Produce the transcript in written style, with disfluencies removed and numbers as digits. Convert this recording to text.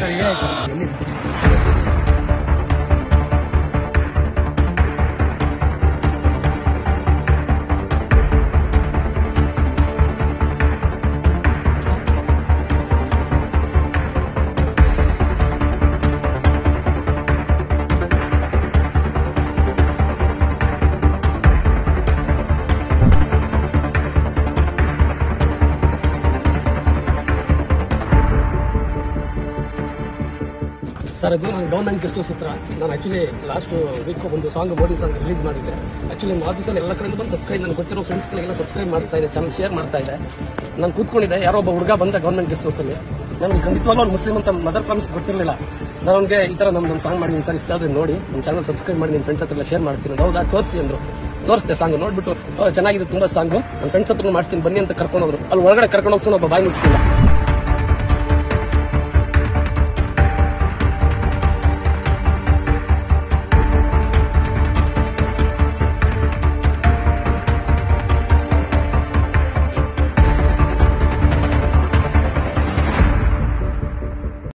Sir ಹೇಳಿ sir ಎಲ್ಲಿ sir ಅದು ನಾನು ಗವರ್ಮೆಂಟ್ ಗೆಸ್ಟ್ ಹೌಸ್ ಹತ್ರ ನಾನು ಆಕ್ಚುಲಿ ಲಾಸ್ಟ್ ವೀಕ್ ಒಂದು ಸಾಂಗ್ ಮೋದಿ ಸಾಂಗ್ ರಿಲೀಸ್ ಮಾಡಿದ್ದೆ. ಆಕ್ಚುಲಿ ಆಫೀಸಲ್ಲಿ ಎಲ್ಲ ಕಡೆಯಿಂದ ಬಂದು ಸಬ್ಸ್ಕ್ರೈಬ್ ನನಗೆ ಗೊತ್ತಿರೋ ಫ್ರೆಂಡ್ಸ್ಗಳಿಗೆಲ್ಲ ಸಬ್ಸ್ಕ್ರೈಬ್ ಮಾಡಿಸ್ತಾ ಇದೆ, ಚಾನಲ್ ಶೇರ್ ಮಾಡ್ತಾ ಇದೆ. ನಾನು ಕೂತ್ಕೊಂಡಿದ್ದೆ, ಯಾರೋ ಒಬ್ಬ ಹುಡುಗ ಬಂದ ಗವರ್ಮೆಂಟ್ ಗೆಸ್ಟ್ ಹೌಸಲ್ಲಿ. ನನಗೆ ಖಂಡಿತವಾಗ್ಲೂ ಅವ್ನು ಮುಸ್ಲಿಂ ಅಂತ ಮದರ್ ಪ್ರಾಮಿಸ್ ಗೊತ್ತಿರಲಿಲ್ಲ. ನಾನು ಅವ್ನಿಗೆ ಈ ಥರ ನಮ್ದೊಂದು ಸಾಂಗ್ ಮಾಡಿ ಸರ್ ಇಷ್ಟ ಆದರೆ ನೋಡಿ ನಮ್ಮ ಚಾನಲ್ ಸಬ್ಸ್ಕ್ರೈಬ್ ಮಾಡಿ ನಿಮ್ಮ ಫ್ರೆಂಡ್ಸ್ ಹತ್ರ ಎಲ್ಲ ಶೇರ್ ಮಾಡ್ತೀನಿ. ಹೌದಾ ತೋರಿಸಿ ಅಂದರು. ತೋರಿಸಿದೆ ಸಾಂಗ್ ನೋಡ್ಬಿಟ್ಟು ಚೆನ್ನಾಗಿದೆ ತುಂಬ ಸಾಂಗು, ನನ್ನ ಫ್ರೆಂಡ್ಸ್ ಹತ್ರ ಮಾಡ್ತೀನಿ ಬನ್ನಿ ಅಂತ ಕರ್ಕೊಂಡೋದ್ರು. ಅಲ್ಲಿ ಒಳಗಡೆ ಕರ್ಕೊಂಡು ಹೋಗ್ತಾನೆ ಒಬ್ಬ ಬಾಯಿ ಮುಚ್ಚಿಲ್ಲ.